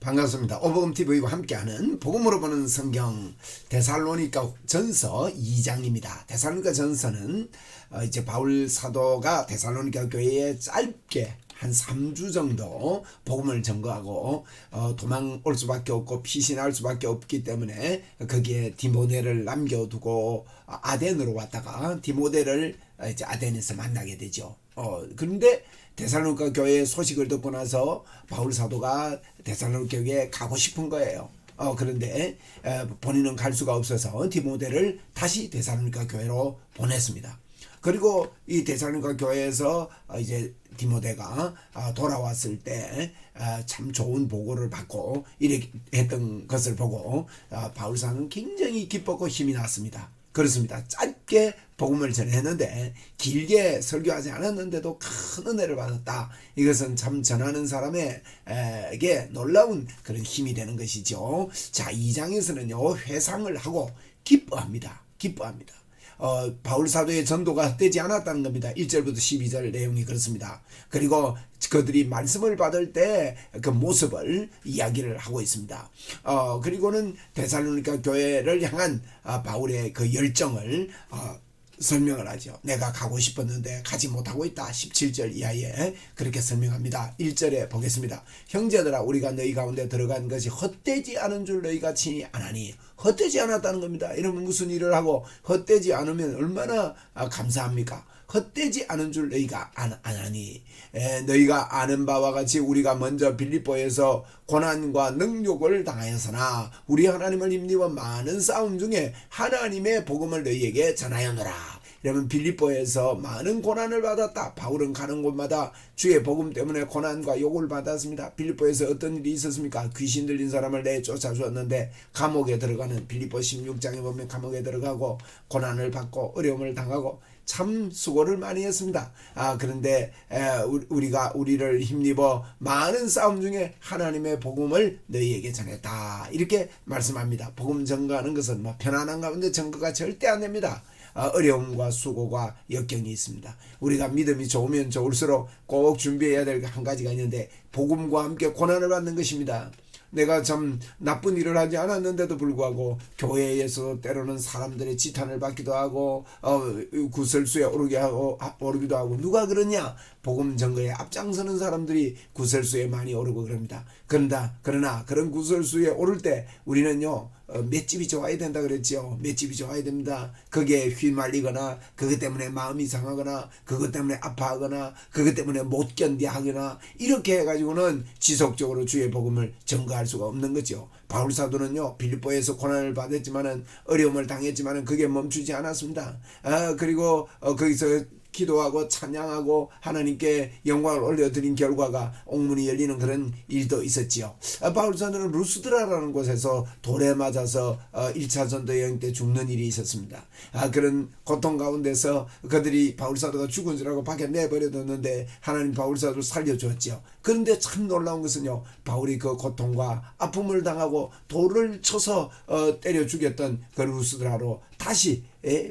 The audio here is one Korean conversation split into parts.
반갑습니다. 오복음TV와 함께하는 복음으로 보는 성경 데살로니가 전서 2장입니다. 데살로니가 전서는 이제 바울 사도가 데살로니가 교회에 짧게 한 3주 정도 복음을 전거하고 도망올 수밖에 없고 피신할 수밖에 없기 때문에 거기에 디모데를 남겨두고 아덴으로 왔다가 디모데를 이제 아덴에서 만나게 되죠. 그런데 데살로니가 교회 소식을 듣고 나서 바울 사도가 데살로니가 교회에 가고 싶은 거예요. 그런데 본인은 갈 수가 없어서 디모데를 다시 데살로니가 교회로 보냈습니다. 그리고 이 데살로니가 교회에서 이제 디모데가 돌아왔을 때 참 좋은 보고를 받고 이렇게 했던 것을 보고 바울 사도는 굉장히 기뻤고 힘이 났습니다. 그렇습니다. 짧게 복음을 전했는데 길게 설교하지 않았는데도 큰 은혜를 받았다. 이것은 참 전하는 사람에게 놀라운 그런 힘이 되는 것이죠. 자, 2장에서는요 회상을 하고 기뻐합니다. 바울 사도의 전도가 헛되지 않았다는 겁니다. 1절부터 12절 내용이 그렇습니다. 그리고 그들이 말씀을 받을 때 그 모습을 이야기를 하고 있습니다. 그리고는 데살로니가 교회를 향한 바울의 그 열정을 설명을 하죠. 내가 가고 싶었는데 가지 못하고 있다. 17절 이하에 그렇게 설명합니다. 1절에 보겠습니다. 형제들아 우리가 너희 가운데 들어간 것이 헛되지 않은 줄 너희가 친히 아나니. 헛되지 않았다는 겁니다. 이러면 무슨 일을 하고 헛되지 않으면 얼마나 감사합니까? 헛되지 않은 줄 너희가 아나니. 너희가 아는 바와 같이 우리가 먼저 빌립보에서 고난과 능욕을 당하였으나 우리 하나님을 힘입어 많은 싸움 중에 하나님의 복음을 너희에게 전하였노라. 이러면 빌립보에서 많은 고난을 받았다. 바울은 가는 곳마다 주의 복음 때문에 고난과 욕을 받았습니다. 빌립보에서 어떤 일이 있었습니까? 귀신 들린 사람을 내쫓아 주었는데 감옥에 들어가는 빌립보 16장에 보면 감옥에 들어가고 고난을 받고 어려움을 당하고 참 수고를 많이 했습니다. 그런데 우리를 힘입어 많은 싸움 중에 하나님의 복음을 너희에게 전했다. 이렇게 말씀합니다. 복음 전거하는 것은 편안한 가운데 전거가 절대 안 됩니다. 어려움과 수고가 역경이 있습니다. 우리가 믿음이 좋으면 좋을수록 꼭 준비해야 될 한 가지가 있는데 복음과 함께 고난을 받는 것입니다. 내가 참 나쁜 일을 하지 않았는데도 불구하고 교회에서 때로는 사람들의 지탄을 받기도 하고 구설수에 오르기도 하고 누가 그러냐? 복음 전거에 앞장서는 사람들이 구설수에 많이 오르고 그럽니다. 그러나 그런 구설수에 오를 때 우리는요 맷집이 좋아야 된다 그랬죠. 맷집이 좋아야 됩니다. 거기에 휘말리거나 그것 때문에 마음이 상하거나 그것 때문에 아파하거나 그것 때문에 못 견디하거나 이렇게 해가지고는 지속적으로 주의 복음을 전거할 수가 없는 거죠. 바울 사도는요 빌립보에서 고난을 받았지만은 어려움을 당했지만은 그게 멈추지 않았습니다. 그리고 거기서 기도하고 찬양하고 하나님께 영광을 올려드린 결과가 옥문이 열리는 그런 일도 있었지요. 바울 사도는 루스드라라는 곳에서 돌에 맞아서 1차 전도 여행 때 죽는 일이 있었습니다. 그런 고통 가운데서 그들이 바울 사도가 죽은 줄 알고 밖에 내버려뒀는데 하나님 바울 사도를 살려주었지요. 그런데 참 놀라운 것은요 바울이 그 고통과 아픔을 당하고 돌을 쳐서 때려 죽였던 그 루스드라로 다시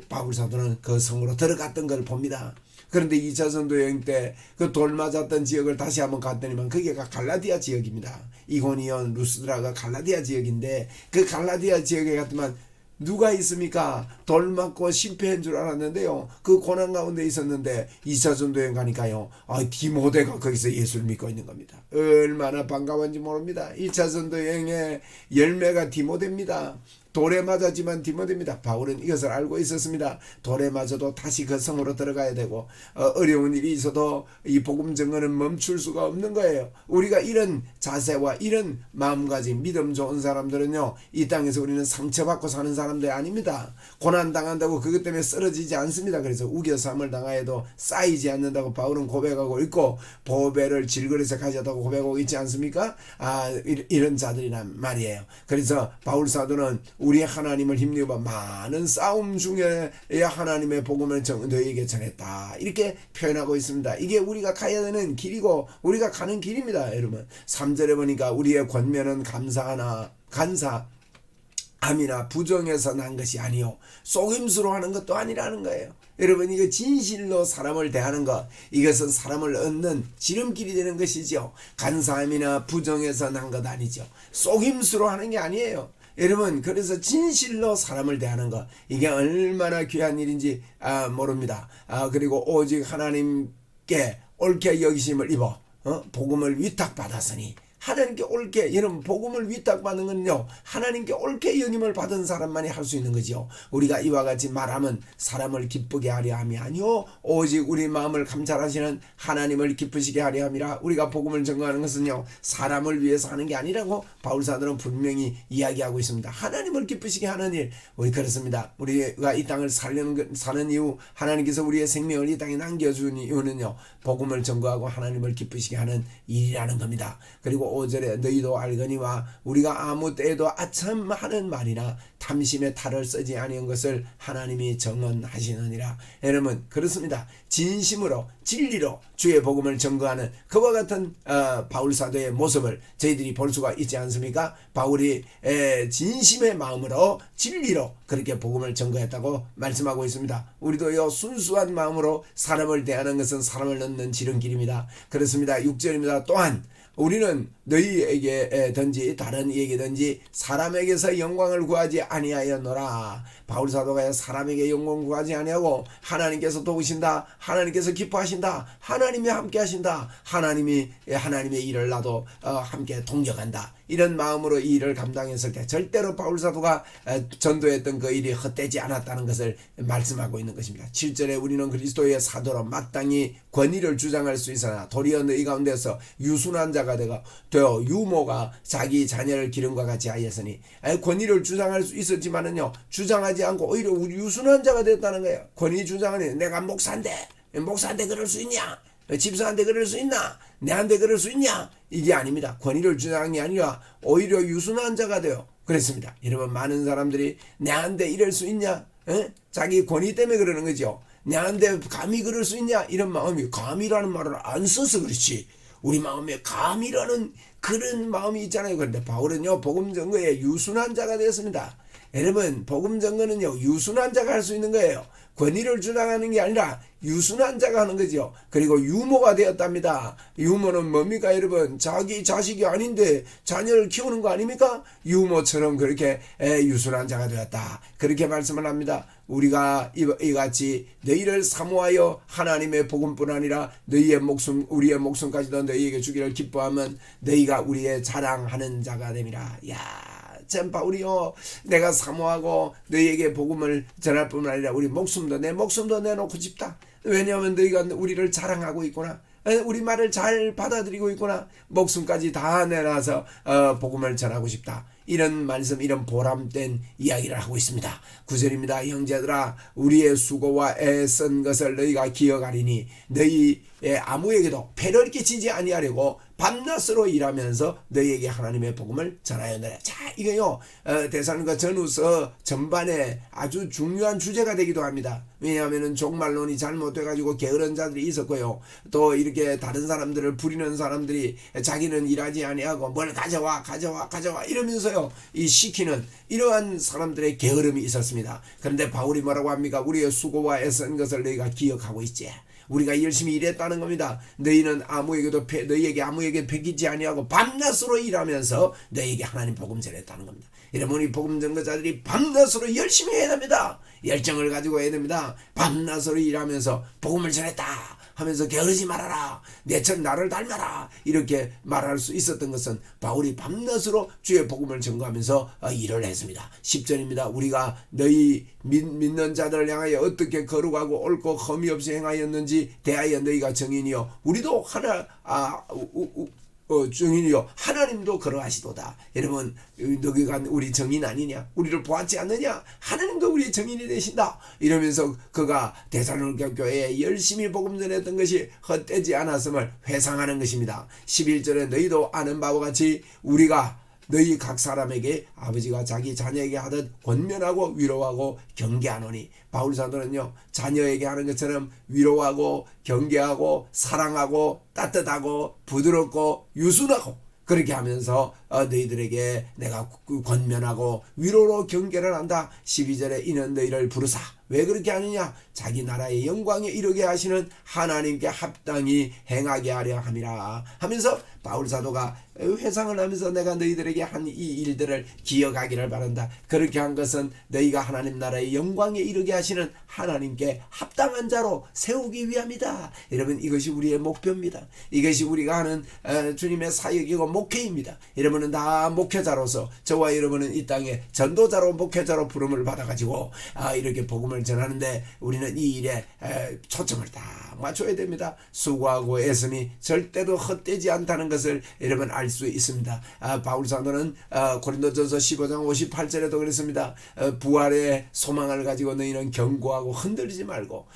바울 사도는 그 성으로 들어갔던 걸 봅니다. 그런데 2차 전도 여행 때 그 돌 맞았던 지역을 다시 한번 갔더니만 그게가 갈라디아 지역입니다. 이고니온 루스드라가 갈라디아 지역인데 그 갈라디아 지역에 갔더만 누가 있습니까? 돌 맞고 실패한 줄 알았는데요. 그 고난 가운데 있었는데 2차 전도여행 가니까요. 디모데가 거기서 예수를 믿고 있는 겁니다. 얼마나 반가운지 모릅니다. 1차 전도여행의 열매가 디모데입니다. 돌에 맞았지만 디모데입니다. 바울은 이것을 알고 있었습니다. 돌에 맞아도 다시 그 성으로 들어가야 되고 어려운 일이 있어도 이 복음 전거는 멈출 수가 없는 거예요. 우리가 이런 자세와 이런 마음가짐 믿음 좋은 사람들은요 이 땅에서 우리는 상처받고 사는 사람들이 아닙니다. 고난 당한다고 그것 때문에 쓰러지지 않습니다. 그래서 우겨삼을 당하여도 쌓이지 않는다고 바울은 고백하고 있고 보배를 질그릇에 가져다고 고백하고 있지 않습니까? 이런 자들이란 말이에요. 그래서 바울 사도는 우리 하나님을 힘입어 많은 싸움 중에 하나님의 복음을 너희에게 전했다. 이렇게 표현하고 있습니다. 이게 우리가 가야 되는 길이고 우리가 가는 길입니다. 여러분 3절에 보니까 우리의 권면은 간사 암이나 부정에서 난 것이 아니요 속임수로 하는 것도 아니라는 거예요. 여러분, 이거 진실로 사람을 대하는 것, 이것은 사람을 얻는 지름길이 되는 것이죠. 간사함이나 부정에서 난 것 아니죠. 속임수로 하는 게 아니에요. 여러분, 그래서 진실로 사람을 대하는 것, 이게 얼마나 귀한 일인지 모릅니다. 그리고 오직 하나님께 옳게 여기심을 입어 복음을 위탁받았으니, 하나님께 옳게, 여러분, 복음을 위탁받는 건요, 하나님께 옳게 여김을 받은 사람만이 할 수 있는 거죠. 우리가 이와 같이 말하면 사람을 기쁘게 하려 함이 아니요 오직 우리 마음을 감찰하시는 하나님을 기쁘시게 하려 함이라. 우리가 복음을 전거하는 것은요, 사람을 위해서 하는 게 아니라고 바울사도는 분명히 이야기하고 있습니다. 하나님을 기쁘시게 하는 일, 우리 그렇습니다. 우리가 이 땅을 사는 이유, 하나님께서 우리의 생명을 이 땅에 남겨준 이유는요, 복음을 전거하고 하나님을 기쁘시게 하는 일이라는 겁니다. 그리고 5절에 너희도 알거니와 우리가 아무 때에도 아참 하는 말이나 탐심의 탈을 쓰지 아니한 것을 하나님이 정언하시느니라. 여러분, 그렇습니다. 진심으로 진리로 주의 복음을 전거하는 그와 같은 바울 사도의 모습을 저희들이 볼 수가 있지 않습니까? 바울이 진심의 마음으로 진리로 그렇게 복음을 전거했다고 말씀하고 있습니다. 우리도요, 순수한 마음으로 사람을 대하는 것은 사람을 넣는 지름길입니다. 그렇습니다. 6절입니다. 또한 우리는 너희에게든지 다른 이에게든지 사람에게서 영광을 구하지 아니하였노라. 바울 사도가 사람에게 영광 구하지 아니하고 하나님께서 도우신다, 하나님께서 기뻐하신다, 하나님이 함께 하신다, 하나님의 일을 나도 함께 동력한다, 이런 마음으로 이 일을 감당했을 때 절대로 바울 사도가 전도했던 그 일이 헛되지 않았다는 것을 말씀하고 있는 것입니다. 7절에 우리는 그리스도의 사도로 마땅히 권위를 주장할 수 있으나 도리어 너희 가운데서 유순한 자가 되어 유모가 자기 자녀를 기름과 같이 하였으니, 권위를 주장할 수 있었지만은요, 주장하지 않고 오히려 유순한 자가 됐다는 거예요. 권위 주장하니 내가 목사인데 그럴 수 있냐? 집사한테 그럴 수 있나? 내한테 그럴 수 있냐? 이게 아닙니다. 권위를 주장한 게 아니라 오히려 유순한 자가 되어 그랬습니다. 여러분, 많은 사람들이 내한테 이럴 수 있냐? 자기 권위 때문에 그러는 거죠. 내한테 감히 그럴 수 있냐? 이런 마음이, 감이라는 말을 안 써서 그렇지, 우리 마음에 감이라는 그런 마음이 있잖아요. 그런데 바울은요, 복음 전거에 유순한 자가 되었습니다. 여러분, 복음 전거는요, 유순한 자가 할 수 있는 거예요. 권위를 주장하는 게 아니라 유순한 자가 하는 거죠. 그리고 유모가 되었답니다. 유모는 뭡니까, 여러분? 자기 자식이 아닌데 자녀를 키우는 거 아닙니까? 유모처럼 그렇게 유순한 자가 되었다, 그렇게 말씀을 합니다. 우리가 이같이 너희를 사모하여 하나님의 복음뿐 아니라 너희의 목숨, 우리의 목숨까지도 너희에게 주기를 기뻐하면 너희가 우리의 자랑하는 자가 됨이라. 야, 참 바울이요, 내가 사모하고 너희에게 복음을 전할 뿐만 아니라 우리 목숨도, 내 목숨도 내놓고 싶다. 왜냐하면 너희가 우리를 자랑하고 있구나, 우리 말을 잘 받아들이고 있구나, 목숨까지 다 내놔서 복음을 전하고 싶다, 이런 말씀, 이런 보람된 이야기를 하고 있습니다. 9절입니다. 형제들아, 우리의 수고와 애쓴 것을 너희가 기억하리니 너희의 아무에게도 폐를 끼치지 아니하려고 밤낮으로 일하면서 너희에게 하나님의 복음을 전하였느라. 자, 이거요, 데살로니가 전후서 전반에 아주 중요한 주제가 되기도 합니다. 왜냐하면 종말론이 잘못돼가지고 게으른 자들이 있었고요, 또 이렇게 다른 사람들을 부리는 사람들이 자기는 일하지 아니하고 뭘 가져와 이러면서요, 이 시키는 이러한 사람들의 게으름이 있었습니다. 그런데 바울이 뭐라고 합니까? 우리의 수고와 애쓴 것을 너희가 기억하고 있지. 우리가 열심히 일했다는 겁니다. 너희는 너희에게 아무에게 베끼지 아니하고 밤낮으로 일하면서 너희에게 하나님 복음 전했다는 겁니다. 여러분, 이 복음 전거자들이 밤낮으로 열심히 해야 됩니다. 열정을 가지고 해야 됩니다. 밤낮으로 일하면서 복음을 전했다 하면서 게으르지 말아라, 내처럼 나를 닮아라, 이렇게 말할 수 있었던 것은 바울이 밤낮으로 주의 복음을 전거하면서 일을 했습니다. 10절입니다. 우리가 너희 믿는 자들을 향하여 어떻게 거룩하고 옳고 흠이 없이 행하였는지 대하여 너희가 증인이요, 우리도 증인이요, 하나님도 그러하시도다. 여러분, 너희가 우리 증인 아니냐? 우리를 보았지 않느냐? 하나님도 우리의 증인이 되신다. 이러면서 그가 데살로니가 교회에 열심히 복음 전했던 것이 헛되지 않았음을 회상하는 것입니다. 11절에 너희도 아는 바와 같이 우리가 너희 각 사람에게 아버지가 자기 자녀에게 하듯 권면하고 위로하고 경계하노니, 바울 사도는요, 자녀에게 하는 것처럼 위로하고 경계하고 사랑하고 따뜻하고 부드럽고 유순하고 그렇게 하면서 너희들에게 내가 권면하고 위로로 경계를 한다. 12절에 이는 너희를 부르사 왜 그렇게 하느냐? 자기 나라의 영광에 이르게 하시는 하나님께 합당히 행하게 하려 함이라 하면서 바울 사도가 회상을 하면서 내가 너희들에게 한 이 일들을 기억하기를 바란다. 그렇게 한 것은 너희가 하나님 나라의 영광에 이르게 하시는 하나님께 합당한 자로 세우기 위함이다. 여러분, 이것이 우리의 목표입니다. 이것이 우리가 하는 주님의 사역이고 목회입니다. 여러분은 다 목회자로서, 저와 여러분은 이 땅에 전도자로 목회자로 부름을 받아가지고 이렇게 복음을 전하는데 우리는 이 일에 초점을 다 맞춰야 됩니다. 수고하고 애씀이 절대로 헛되지 않다는 것을 여러분 알 수 있습니다. 바울 사도는 고린도전서 15장 58절에도 그랬습니다. 부활의 소망을 가지고 너희는 견고하고 흔들리지 말고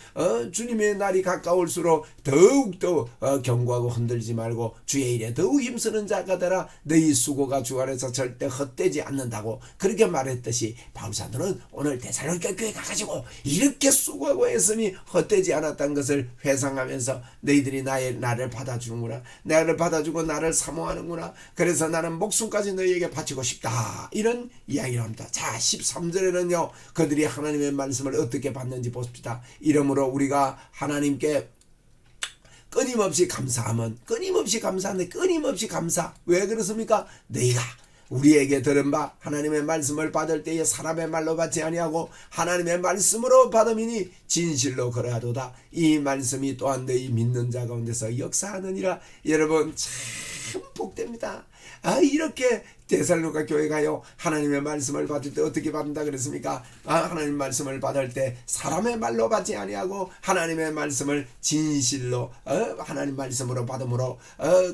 주님의 날이 가까울수록 더욱더 견고하고 흔들리지 말고 주의 일에 더욱 힘쓰는 자가 되라. 너희 수고가 주 안에서 절대 헛되지 않는다고 그렇게 말했듯이 바울 사도는 오늘 데살로니가 교회 가가지고 이렇게 수고하고 애씀이 헛되지 않았다는 것을 회상하면서 너희들이 나를 받아주는구나, 나를 받아주고 나를 사모하는구나, 그래서 나는 목숨까지 너희에게 바치고 싶다, 이런 이야기를 합니다. 자, 13절에는요 그들이 하나님의 말씀을 어떻게 받는지 보십시다. 이러므로 우리가 하나님께 끊임없이 감사하면, 끊임없이 감사하는데 끊임없이 감사, 왜 그렇습니까? 너희가 우리에게 들은 바 하나님의 말씀을 받을 때에 사람의 말로 받지 아니하고 하나님의 말씀으로 받음이니 진실로 그러하도다. 이 말씀이 또한 너희 믿는 자 가운데서 역사하느니라. 여러분 참 복됩니다. 이렇게 데살로니가 교회가요 하나님의 말씀을 받을 때 어떻게 받는다 그랬습니까? 하나님 말씀을 받을 때 사람의 말로 받지 아니하고 하나님의 말씀을 진실로 하나님 말씀으로 받음으로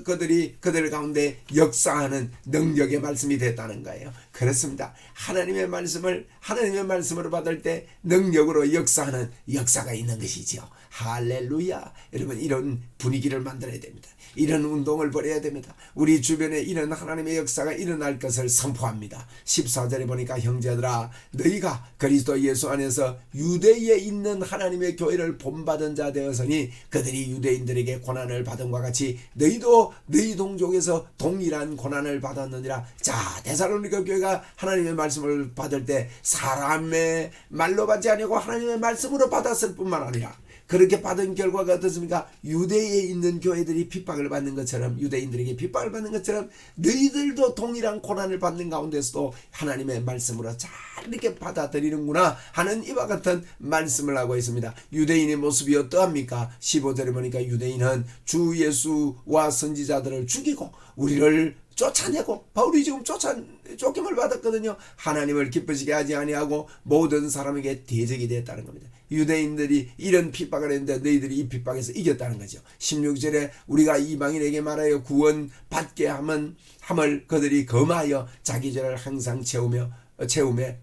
그들 가운데 역사하는 능력의 말씀이 됐다는 거예요. 그렇습니다. 하나님의 말씀으로 받을 때 능력으로 역사하는 역사가 있는 것이지요. 할렐루야. 여러분, 이런 분위기를 만들어야 됩니다. 이런 운동을 벌여야 됩니다. 우리 주변에 이런 하나님의 역사가 일어날 것을 선포합니다. 14절에 보니까 형제들아 너희가 그리스도 예수 안에서 유대에 있는 하나님의 교회를 본받은 자 되었으니 그들이 유대인들에게 고난을 받은 것 같이 너희도 너희 동족에서 동일한 고난을 받았느니라. 자, 데살로니가 교회가 하나님의 말씀을 받을 때 사람의 말로 받지 아니하고 하나님의 말씀으로 받았을 뿐만 아니라 그렇게 받은 결과가 어떻습니까? 유대에 있는 교회들이 핍박을 받는 것처럼, 유대인들에게 핍박을 받는 것처럼 너희들도 동일한 고난을 받는 가운데서도 하나님의 말씀으로 잘 이렇게 받아들이는구나 하는 이와 같은 말씀을 하고 있습니다. 유대인의 모습이 어떠합니까? 15절에 보니까 유대인은 주 예수와 선지자들을 죽이고 우리를 쫓아내고, 바울이 지금 쫓김을 받았거든요. 하나님을 기쁘시게 하지 아니하고 모든 사람에게 대적이 됐다는 겁니다. 유대인들이 이런 핍박을 했는데 너희들이 이 핍박에서 이겼다는 거죠. 16절에 우리가 이방인에게 말하여 구원 받게 함을 그들이 검하여 자기 죄를 항상 채우며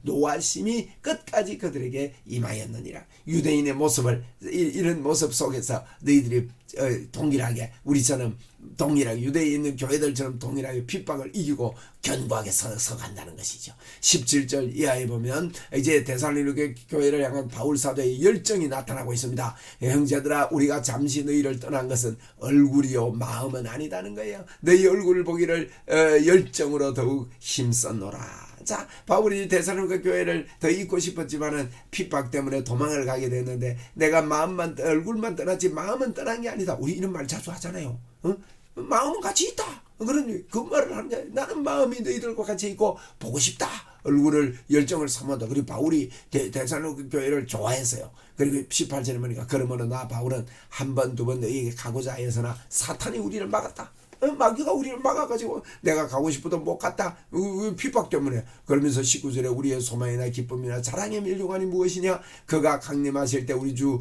노하심이 끝까지 그들에게 임하였느니라. 유대인의 모습을, 이런 모습 속에서 너희들이 동일하게, 우리처럼 동일하게, 유대에 있는 교회들처럼 동일하게 핍박을 이기고 견고하게 서간다는 것이죠. 17절 이하에 보면 이제 데살로니가 교회를 향한 바울 사도의 열정이 나타나고 있습니다. 형제들아 우리가 잠시 너희를 떠난 것은 얼굴이요 마음은 아니다는 거예요. 너희 얼굴을 보기를 열정으로 더욱 힘썼노라. 자, 바울이 데살로니가 교회를 더 있고 싶었지만은 핍박 때문에 도망을 가게 됐는데 내가 얼굴만 떠났지 마음은 떠난 게 아니다. 우리 이런 말 자주 하잖아요. 마음은 같이 있다. 그런 그 말을 하는 거야. 나는 마음이 너희들과 같이 있고 보고 싶다. 얼굴을 열정을 삼았다. 그리고 바울이 데살로니가 교회를 좋아했어요. 그리고 18절에 보니까 그러므로 나 바울은 한 번 두 번 너희에게 가고자 하였으나 사탄이 우리를 막았다. 마귀가 우리를 막아가지고 내가 가고 싶어도 못 갔다. 핍박 때문에. 그러면서 19절에 우리의 소망이나 기쁨이나 자랑의 멸류관이 무엇이냐? 그가 강림하실 때 우리 주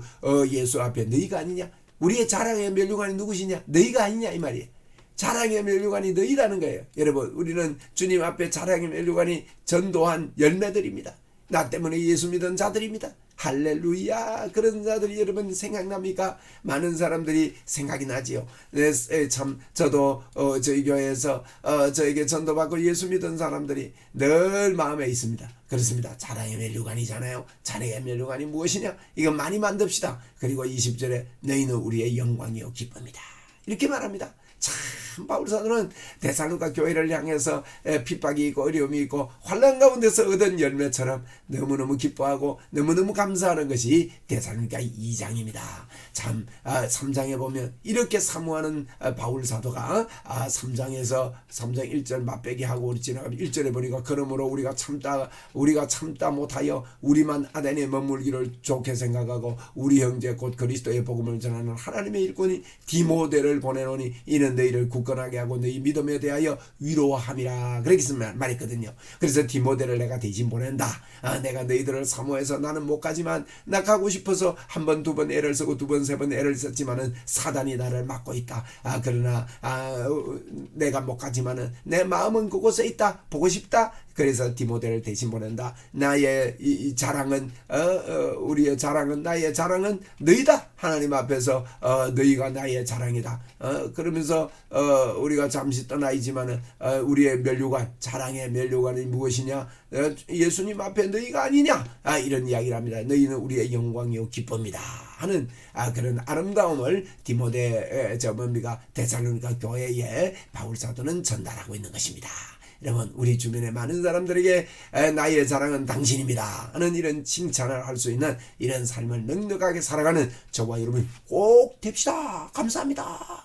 예수 앞에 너희가 아니냐? 우리의 자랑의 멸류관이 누구시냐? 너희가 아니냐 이 말이에요. 자랑의 멸류관이 너희라는 거예요. 여러분, 우리는 주님 앞에 자랑의 멸류관이 전도한 열매들입니다. 나 때문에 예수 믿은 자들입니다. 할렐루야. 그런 자들이 여러분 생각납니까? 많은 사람들이 생각이 나지요. 참 저도 저희 교회에서 저에게 전도받고 예수 믿은 사람들이 늘 마음에 있습니다. 그렇습니다. 자랑의 멸류관이잖아요. 자랑의 멸류관이 무엇이냐? 이거 많이 만듭시다. 그리고 20절에 너희는 우리의 영광이요 기쁨이다. 이렇게 말합니다. 참 바울 사도는 데살로니가 교회를 향해서 핍박이 있고 어려움이 있고 환난 가운데서 얻은 열매처럼 너무너무 기뻐하고 너무너무 감사하는 것이 데살로니가 2장입니다. 참 3장에 보면 이렇게 사모하는 바울 사도가 3장에서 3장 1절 맛배기 하고 지나가면 1절에 보니까 그러므로 우리가 참다 못하여 우리만 아덴에 머물기를 좋게 생각하고 우리 형제 곧 그리스도의 복음을 전하는 하나님의 일꾼인 디모데를 보내노니 이는 너희를 굳건하게 하고 너희 믿음에 대하여 위로함이라 그렇게 말했거든요. 그래서 디모데를 내가 대신 보낸다. 내가 너희들을 사모해서 나는 못 가지만 나 가고 싶어서 한 번, 두 번 애를 쓰고 두 번, 세 번 애를 썼지만은 사단이 나를 막고 있다. 그러나 내가 못 가지만은 내 마음은 그곳에 있다. 보고 싶다. 그래서 디모데를 대신 보낸다. 나의 이 자랑은 우리의 자랑은 나의 자랑은 너희다. 하나님 앞에서 너희가 나의 자랑이다. 그러면서 우리가 잠시 떠나 있지만은 우리의 면류관, 자랑의 면류관이 무엇이냐? 예수님 앞에 너희가 아니냐? 이런 이야기를 합니다. 너희는 우리의 영광이요 기쁨이다 하는 그런 아름다움을 디모데 데살로니가 교회에 바울 사도는 전달하고 있는 것입니다. 여러분, 우리 주변의 많은 사람들에게 나의 자랑은 당신입니다 하는 이런 칭찬을 할 수 있는 이런 삶을 넉넉하게 살아가는 저와 여러분 꼭 됩시다. 감사합니다.